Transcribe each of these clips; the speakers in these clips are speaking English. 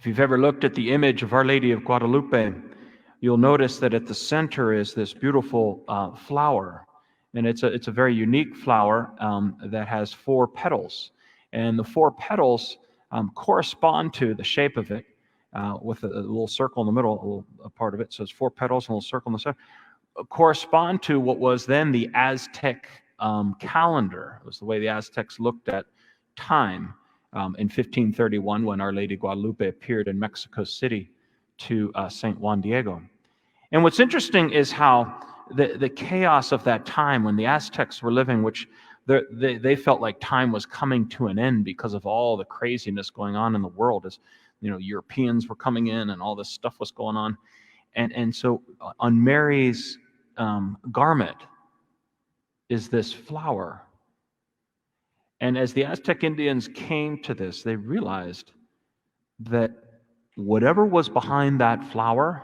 If you've ever looked at the image of Our Lady of Guadalupe, you'll notice that at the center is this beautiful flower. And it's a very unique flower that has 4 petals. And the 4 petals correspond to the shape of it with a little circle in the middle, a part of it. So it's 4 petals and a little circle in the center. Correspond to what was then the Aztec calendar. It was the way the Aztecs looked at time in 1531 when Our Lady Guadalupe appeared in Mexico City to St. Juan Diego. And what's interesting is how the chaos of that time when the Aztecs were living, which they felt like time was coming to an end because of all the craziness going on in the world, as Europeans were coming in and all this stuff was going on. And so on Mary's garment is this flower. And as the Aztec Indians came to this, they realized that whatever was behind that flower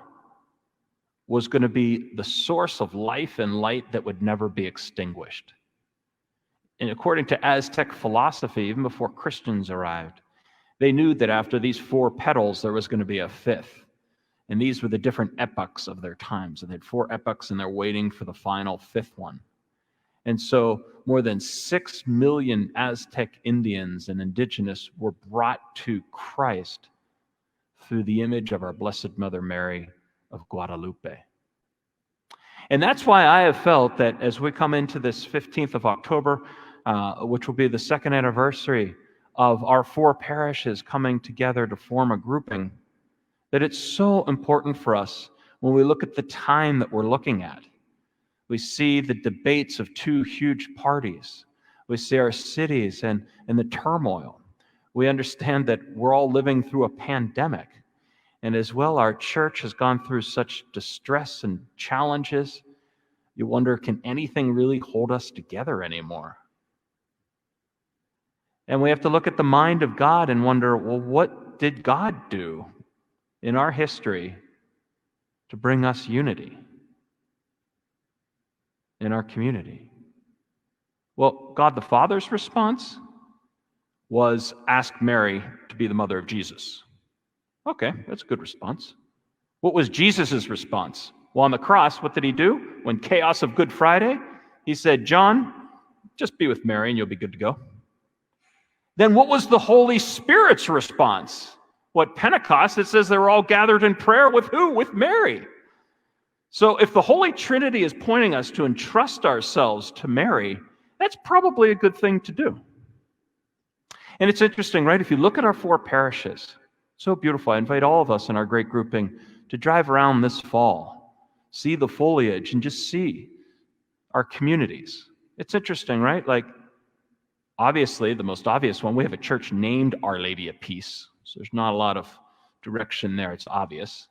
was going to be the source of life and light that would never be extinguished. And according to Aztec philosophy, even before Christians arrived, they knew that after these 4 petals, there was going to be a 5th. And these were the different epochs of their times. And they had 4 epochs, and they're waiting for the final 5th one. And so more than 6 million Aztec Indians and indigenous were brought to Christ through the image of our Blessed Mother Mary of Guadalupe. And that's why I have felt that as we come into this 15th of October, which will be the 2nd anniversary of our 4 parishes coming together to form a grouping, that it's so important for us when we look at the time that we're looking at. We see the debates of 2 huge parties. We see our cities and the turmoil. We understand that we're all living through a pandemic. And as well, our church has gone through such distress and challenges. You wonder, can anything really hold us together anymore? And we have to look at the mind of God and wonder, well, what did God do in our history to bring us unity in our community? Well, God the Father's response was ask Mary to be the mother of Jesus. Okay, that's a good response. What was Jesus' response? Well, on the cross, what did he do? When chaos of Good Friday, he said, John, just be with Mary and you'll be good to go. Then what was the Holy Spirit's response? What, Pentecost, it says they were all gathered in prayer with who? With Mary. So if the Holy Trinity is pointing us to entrust ourselves to Mary, that's probably a good thing to do. And it's interesting, right? If you look at our 4 parishes, so beautiful. I invite all of us in our great grouping to drive around this fall, see the foliage, and just see our communities. It's interesting, right? Like, obviously, the most obvious one, we have a church named Our Lady of Peace. So there's not a lot of direction there. It's obvious.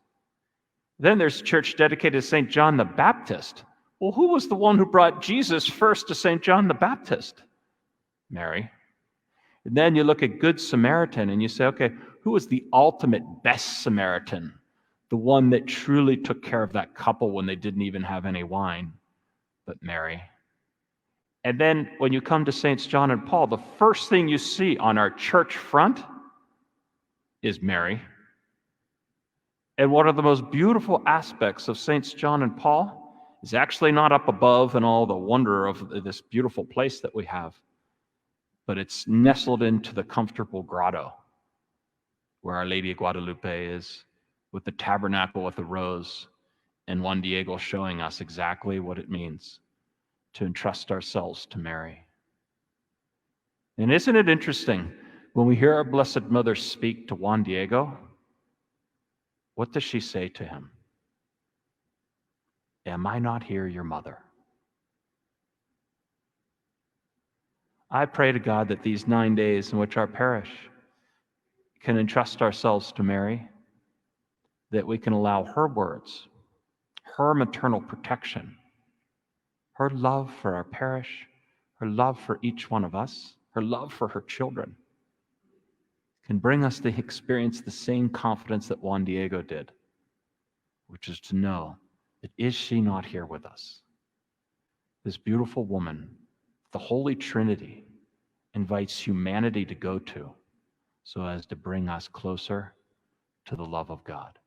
Then there's a church dedicated to St. John the Baptist. Well, who was the one who brought Jesus first to St. John the Baptist? Mary. And then you look at Good Samaritan and you say, okay, who was the ultimate best Samaritan? The one that truly took care of that couple when they didn't even have any wine, but Mary. And then when you come to Saints John and Paul, the first thing you see on our church front is Mary. And one of the most beautiful aspects of Saints John and Paul is actually not up above and all the wonder of this beautiful place that we have, but it's nestled into the comfortable grotto where Our Lady of Guadalupe is, with the tabernacle with the rose, and Juan Diego showing us exactly what it means to entrust ourselves to Mary. And isn't it interesting, when we hear our Blessed Mother speak to Juan Diego, what does she say to him? Am I not here, your mother? I pray to God that these 9 days in which our parish can entrust ourselves to Mary, that we can allow her words, her maternal protection, her love for our parish, her love for each one of us, her love for her children, can bring us to experience the same confidence that Juan Diego did, which is to know that is she not here with us? This beautiful woman, the Holy Trinity, invites humanity to go to so as to bring us closer to the love of God.